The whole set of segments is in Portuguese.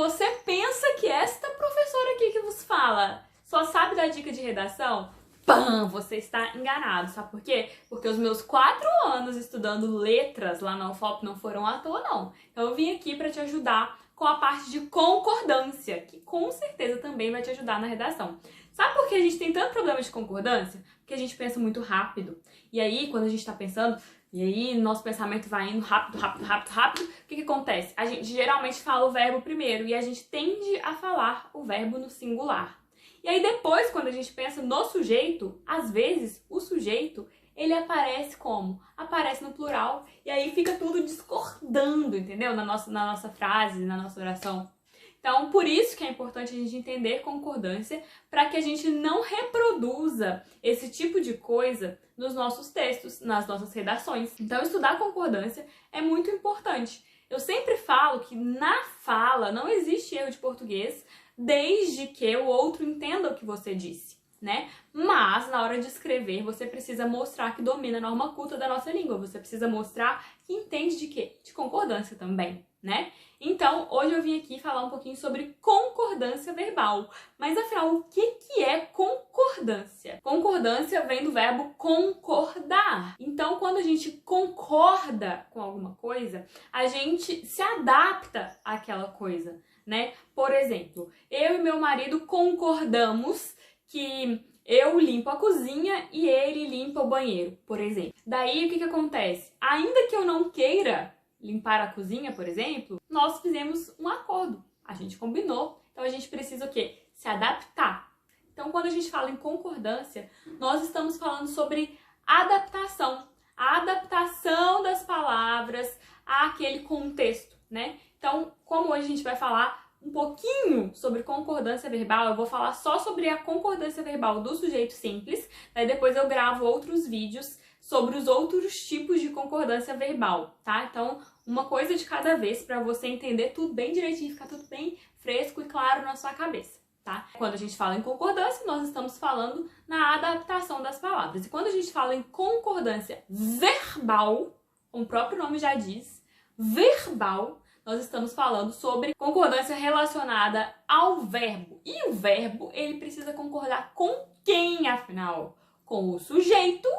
você pensa que esta professora aqui que vos fala só sabe dar dica de redação, pam, você está enganado. Sabe por quê? Porque os meus 4 anos estudando letras lá na UFOP não foram à toa, não. Então eu vim aqui para te ajudar com a parte de concordância, que com certeza também vai te ajudar na redação. Sabe por que a gente tem tanto problema de concordância? Porque a gente pensa muito rápido. E aí, quando a gente está pensando, e aí nosso pensamento vai indo rápido, o que acontece? A gente geralmente fala o verbo primeiro e a gente tende a falar o verbo no singular. E aí depois, quando a gente pensa no sujeito, às vezes o sujeito, ele aparece como? Aparece no plural e aí fica tudo discordando, entendeu? Na nossa frase, na nossa oração. Então, por isso que é importante a gente entender concordância, para que a gente não reproduza esse tipo de coisa nos nossos textos, nas nossas redações. Então, estudar concordância é muito importante. Eu sempre falo que na fala não existe erro de português, desde que o outro entenda o que você disse, né? Mas, na hora de escrever, você precisa mostrar que domina a norma culta da nossa língua. Você precisa mostrar que entende de quê? De concordância também, né? Então, hoje eu vim aqui falar um pouquinho sobre concordância verbal. Mas, afinal, o que é concordância? Concordância vem do verbo concordar. Então, quando a gente concorda com alguma coisa, a gente se adapta àquela coisa, né? Por exemplo, eu e meu marido concordamos que eu limpo a cozinha e ele limpa o banheiro, por exemplo. Daí, o que acontece? Ainda que eu não queira limpar a cozinha, por exemplo, nós fizemos um acordo. A gente combinou. Então, a gente precisa o quê? Se adaptar. Então, quando a gente fala em concordância, nós estamos falando sobre adaptação. A adaptação das palavras àquele contexto, né? Então, como hoje a gente vai falar um pouquinho sobre concordância verbal, eu vou falar só sobre a concordância verbal do sujeito simples, daí depois eu gravo outros vídeos sobre os outros tipos de concordância verbal, tá? Então, uma coisa de cada vez para você entender tudo bem direitinho, ficar tudo bem fresco e claro na sua cabeça, tá? Quando a gente fala em concordância, nós estamos falando na adaptação das palavras. E quando a gente fala em concordância verbal, como o próprio nome já diz, verbal, nós estamos falando sobre concordância relacionada ao verbo. E o verbo, ele precisa concordar com quem, afinal? Com o sujeito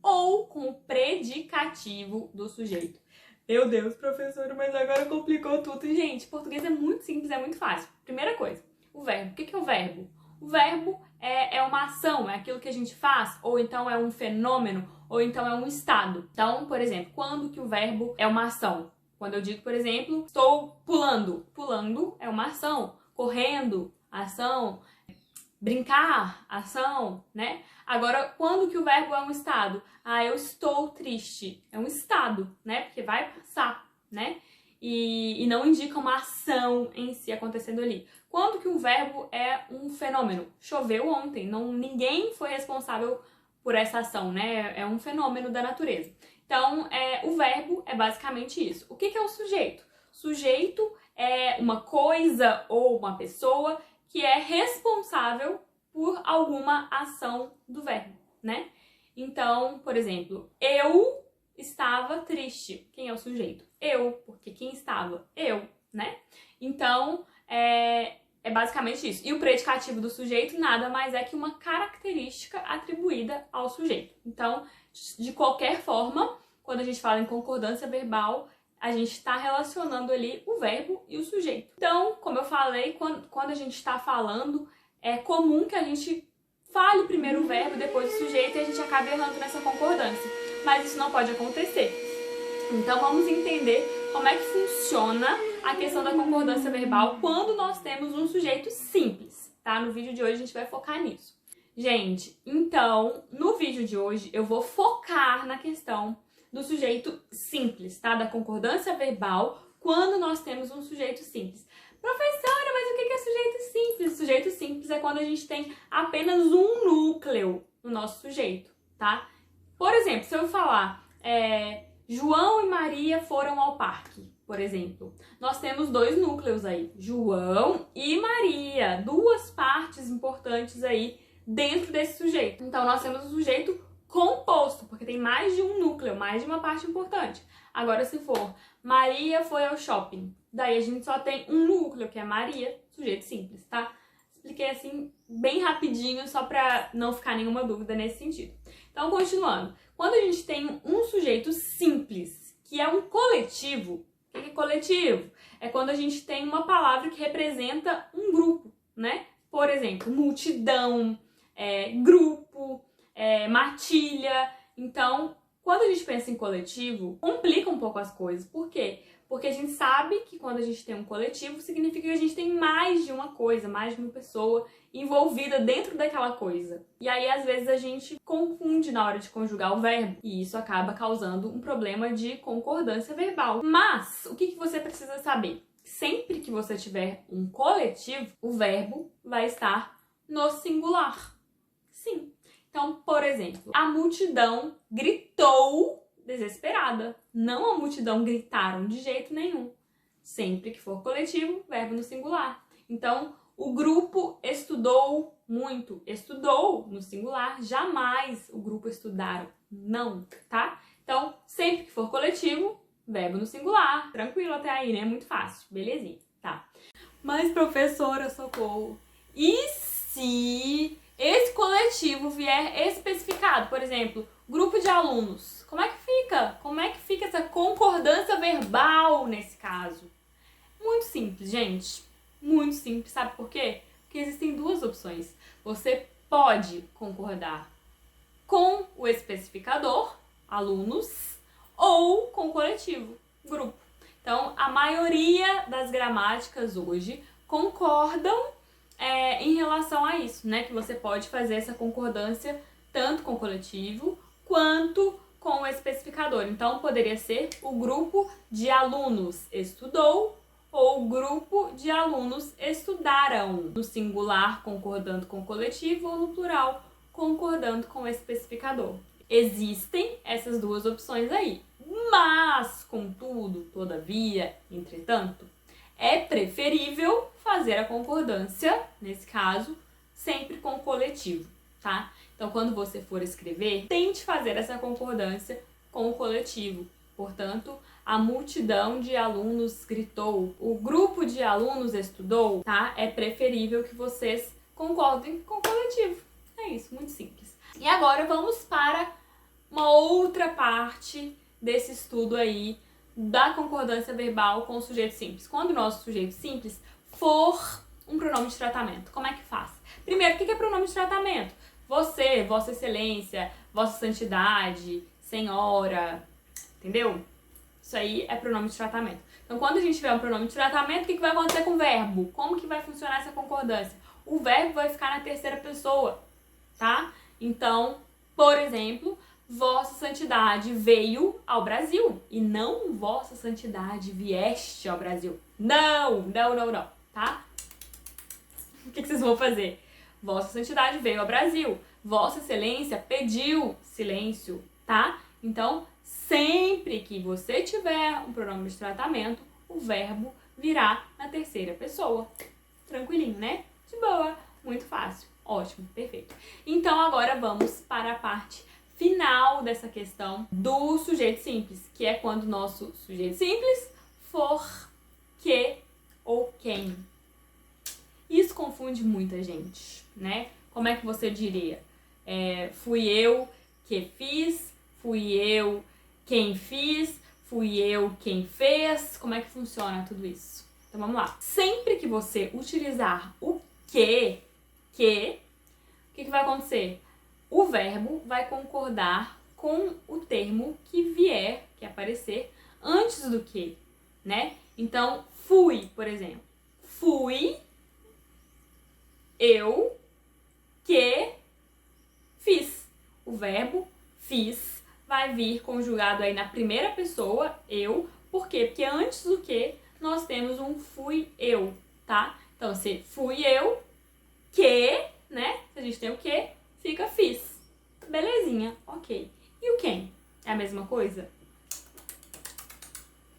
ou com o predicativo do sujeito. Meu Deus, professora, mas agora complicou tudo. Gente, português é muito simples, é muito fácil. Primeira coisa, o verbo. O que é o verbo? O verbo é uma ação, é aquilo que a gente faz, ou então é um fenômeno, ou então é um estado. Então, por exemplo, quando que o verbo é uma ação? Quando eu digo, por exemplo, estou pulando. Pulando é uma ação. Correndo, ação. Brincar, ação, né? Agora, quando que o verbo é um estado? Ah, eu estou triste. É um estado, né? Porque vai passar, né? E não indica uma ação em si acontecendo ali. Quando que o verbo é um fenômeno? Choveu ontem. Ninguém foi responsável por essa ação, né? É um fenômeno da natureza. Então, o verbo é basicamente isso. O que é o sujeito? Sujeito é uma coisa ou uma pessoa que é responsável por alguma ação do verbo, né? Então, por exemplo, eu estava triste. Quem é o sujeito? Eu, porque quem estava? Eu, né? Então, é basicamente isso. E o predicativo do sujeito nada mais é que uma característica atribuída ao sujeito. Então, de qualquer forma, quando a gente fala em concordância verbal, a gente está relacionando ali o verbo e o sujeito. Então, como eu falei, quando a gente está falando, é comum que a gente fale primeiro o verbo, depois o sujeito, e a gente acabe errando nessa concordância. Mas isso não pode acontecer. Então, vamos entender como é que funciona a questão da concordância verbal quando nós temos um sujeito simples, tá? No vídeo de hoje a gente vai focar nisso. Gente, então, no vídeo de hoje eu vou focar na questão do sujeito simples, tá? Da concordância verbal quando nós temos um sujeito simples. Professora, mas o que é sujeito simples? Sujeito simples é quando a gente tem apenas um núcleo no nosso sujeito, tá? Por exemplo, se eu falar João e Maria foram ao parque, por exemplo. Nós temos 2 núcleos aí, João e Maria, 2 partes importantes aí dentro desse sujeito. Então, nós temos o sujeito composto, porque tem mais de um núcleo, mais de uma parte importante. Agora, se for Maria foi ao shopping, daí a gente só tem um núcleo, que é Maria, sujeito simples, tá? Expliquei assim bem rapidinho, só pra não ficar nenhuma dúvida nesse sentido. Então, continuando. Quando a gente tem um sujeito simples, que é um coletivo, o que é coletivo? É quando a gente tem uma palavra que representa um grupo, né? Por exemplo, multidão, grupo, matilha. Então, quando a gente pensa em coletivo, complica um pouco as coisas. Por quê? Porque a gente sabe que quando a gente tem um coletivo, significa que a gente tem mais de uma coisa, mais de uma pessoa envolvida dentro daquela coisa. E aí, às vezes, a gente confunde na hora de conjugar o verbo. E isso acaba causando um problema de concordância verbal. Mas, o que você precisa saber? Sempre que você tiver um coletivo, o verbo vai estar no singular. Sim. Então, por exemplo, a multidão gritou desesperada. Não a multidão gritaram de jeito nenhum. Sempre que for coletivo, verbo no singular. Então, o grupo estudou muito. Estudou no singular. Jamais o grupo estudaram. Não, tá? Então, sempre que for coletivo, verbo no singular. Tranquilo até aí, né? Muito fácil. Belezinha, tá? Mas, professora, socorro. E se esse coletivo vier especificado? Por exemplo, grupo de alunos. Como é que fica? Como é que fica essa concordância verbal nesse caso? Muito simples, gente. Muito simples. Sabe por quê? Porque existem duas opções. Você pode concordar com o especificador, alunos, ou com o coletivo, grupo. Então, a maioria das gramáticas hoje concordam em relação a isso, né? Que você pode fazer essa concordância tanto com o coletivo quanto com o especificador. Então, poderia ser o grupo de alunos estudou ou o grupo de alunos estudaram. No singular, concordando com o coletivo, ou no plural, concordando com o especificador. Existem essas duas opções aí. Mas, contudo, todavia, entretanto, é preferível fazer a concordância, nesse caso, sempre com o coletivo, tá? Então, quando você for escrever, tente fazer essa concordância com o coletivo. Portanto, a multidão de alunos gritou, o grupo de alunos estudou, tá? É preferível que vocês concordem com o coletivo. É isso, muito simples. E agora vamos para uma outra parte desse estudo aí da concordância verbal com o sujeito simples. Quando o nosso sujeito simples for um pronome de tratamento, como é que faz? Primeiro, o que é pronome de tratamento? Você, Vossa Excelência, Vossa Santidade, Senhora, entendeu? Isso aí é pronome de tratamento. Então, quando a gente tiver um pronome de tratamento, o que vai acontecer com o verbo? Como que vai funcionar essa concordância? O verbo vai ficar na terceira pessoa, tá? Então, por exemplo, Vossa Santidade veio ao Brasil e não Vossa Santidade vieste ao Brasil. Não, tá? O que vocês vão fazer? Vossa Santidade veio ao Brasil. Vossa Excelência pediu silêncio, tá? Então, sempre que você tiver um pronome de tratamento, o verbo virá na terceira pessoa. Tranquilinho, né? De boa, muito fácil. Ótimo, perfeito. Então, agora vamos para a parte final dessa questão do sujeito simples, que é quando o nosso sujeito simples for que ou quem. Isso confunde muita gente, né? Como é que você diria? Fui eu que fiz, fui eu quem fiz, fui eu quem fez. Como é que funciona tudo isso? Então vamos lá. Sempre que você utilizar o que, o que vai acontecer? O verbo vai concordar com o termo que vier, que aparecer, antes do que, né? Então, fui, por exemplo. Fui eu que fiz. O verbo fiz vai vir conjugado aí na primeira pessoa, eu. Por quê? Porque antes do que, nós temos um fui eu, tá? Então, se fui eu que, né? Se a gente tem o que, fica fiz. Belezinha, ok. E o quem? É a mesma coisa?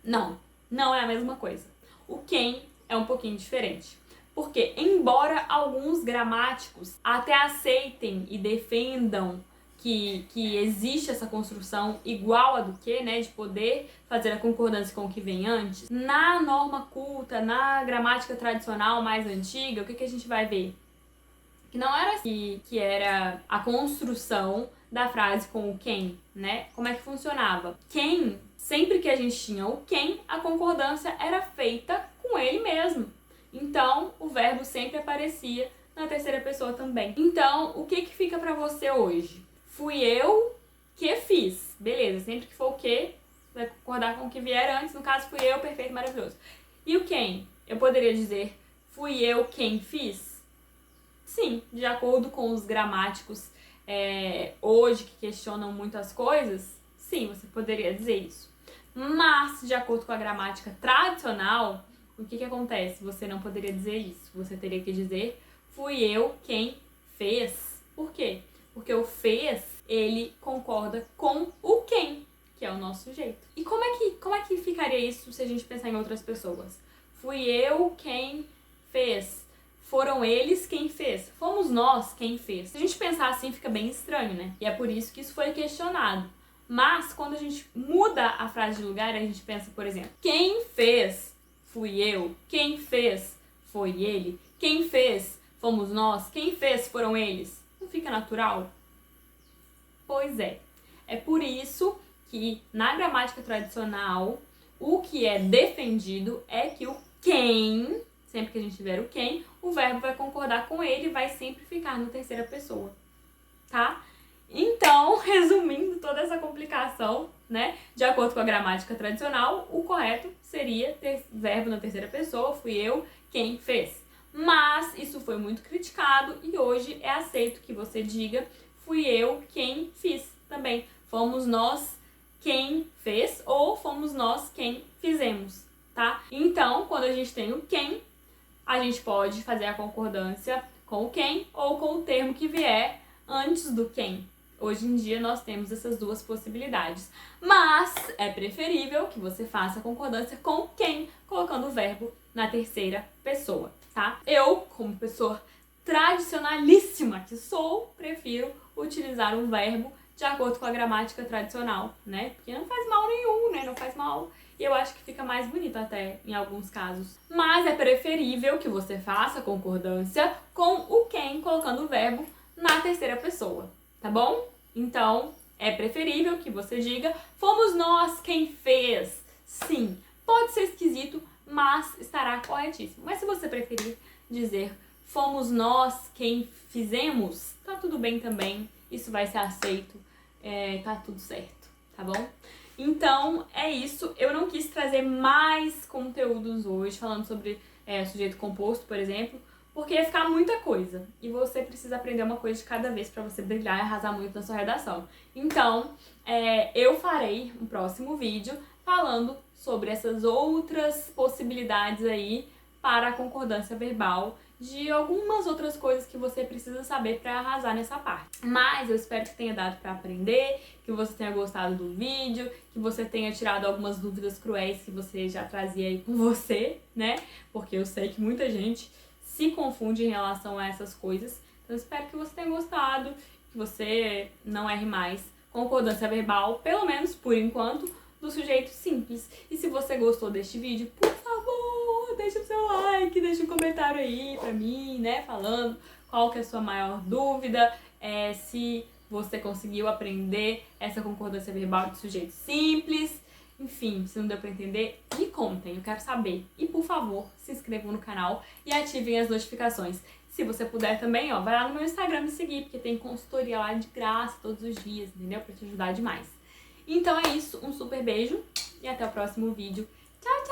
Não, não é a mesma coisa. O quem é um pouquinho diferente. Porque, embora alguns gramáticos até aceitem e defendam que existe essa construção igual a do que, né, de poder fazer a concordância com o que vem antes. Na norma culta, na gramática tradicional mais antiga, o que a gente vai ver? Que não era assim que era a construção da frase com o quem, né? Como é que funcionava? Quem, sempre que a gente tinha o quem, a concordância era feita com ele mesmo. Então, o verbo sempre aparecia na terceira pessoa também. Então, o que fica pra você hoje? Fui eu que fiz. Beleza, sempre que for o que, vai concordar com o que vier antes. No caso, fui eu, perfeito, maravilhoso. E o quem? Eu poderia dizer, fui eu quem fiz? Sim, de acordo com os gramáticos hoje que questionam muitas coisas, sim, você poderia dizer isso. Mas, de acordo com a gramática tradicional, o que acontece? Você não poderia dizer isso. Você teria que dizer, fui eu quem fez. Por quê? Porque o fez, ele concorda com o quem, que é o nosso sujeito. E como é que ficaria isso se a gente pensar em outras pessoas? Fui eu quem fez. Foram eles quem fez. Fomos nós quem fez. Se a gente pensar assim, fica bem estranho, né? E é por isso que isso foi questionado. Mas, quando a gente muda a frase de lugar, a gente pensa, por exemplo, quem fez fui eu. Quem fez foi ele. Quem fez fomos nós. Quem fez foram eles. Não fica natural? Pois é. É por isso que, na gramática tradicional, o que é defendido é que o quem... Sempre que a gente tiver o quem, o verbo vai concordar com ele e vai sempre ficar na terceira pessoa, tá? Então, resumindo toda essa complicação, né? De acordo com a gramática tradicional, o correto seria ter verbo na terceira pessoa, fui eu quem fez. Mas isso foi muito criticado e hoje é aceito que você diga fui eu quem fiz também. Fomos nós quem fez ou fomos nós quem fizemos, tá? Então, quando a gente tem o quem, a gente pode fazer a concordância com o quem ou com o termo que vier antes do quem. Hoje em dia nós temos essas duas possibilidades. Mas é preferível que você faça a concordância com o quem, colocando o verbo na terceira pessoa, tá? Eu, como pessoa tradicionalíssima que sou, prefiro utilizar um verbo de acordo com a gramática tradicional, né? Porque não faz mal nenhum, né? Não faz mal. E eu acho que fica mais bonito até em alguns casos. Mas é preferível que você faça a concordância com o quem, colocando o verbo na terceira pessoa, tá bom? Então, é preferível que você diga fomos nós quem fez. Sim, pode ser esquisito, mas estará corretíssimo. Mas se você preferir dizer fomos nós quem fizemos, tá tudo bem também. Isso vai ser aceito, tá tudo certo, tá bom? Então, é isso. Eu não quis trazer mais conteúdos hoje, falando sobre sujeito composto, por exemplo, porque ia ficar muita coisa. E você precisa aprender uma coisa de cada vez para você brilhar e arrasar muito na sua redação. Então, eu farei um próximo vídeo falando sobre essas outras possibilidades aí para a concordância verbal, de algumas outras coisas que você precisa saber para arrasar nessa parte. Mas eu espero que tenha dado para aprender, que você tenha gostado do vídeo, que você tenha tirado algumas dúvidas cruéis que você já trazia aí com você, né? Porque eu sei que muita gente se confunde em relação a essas coisas. Então eu espero que você tenha gostado, que você não erre mais. Concordância verbal, pelo menos por enquanto, do sujeito simples. E se você gostou deste vídeo, por favor, deixa o seu like, deixa um comentário aí pra mim, né, falando qual que é a sua maior dúvida, se você conseguiu aprender essa concordância verbal de sujeito simples, enfim, se não deu pra entender, me contem, eu quero saber. E por favor, se inscrevam no canal e ativem as notificações. Se você puder também, ó, vai lá no meu Instagram me seguir, porque tem consultoria lá de graça todos os dias, entendeu? Pra te ajudar demais. Então é isso, um super beijo e até o próximo vídeo. Tchau, tchau!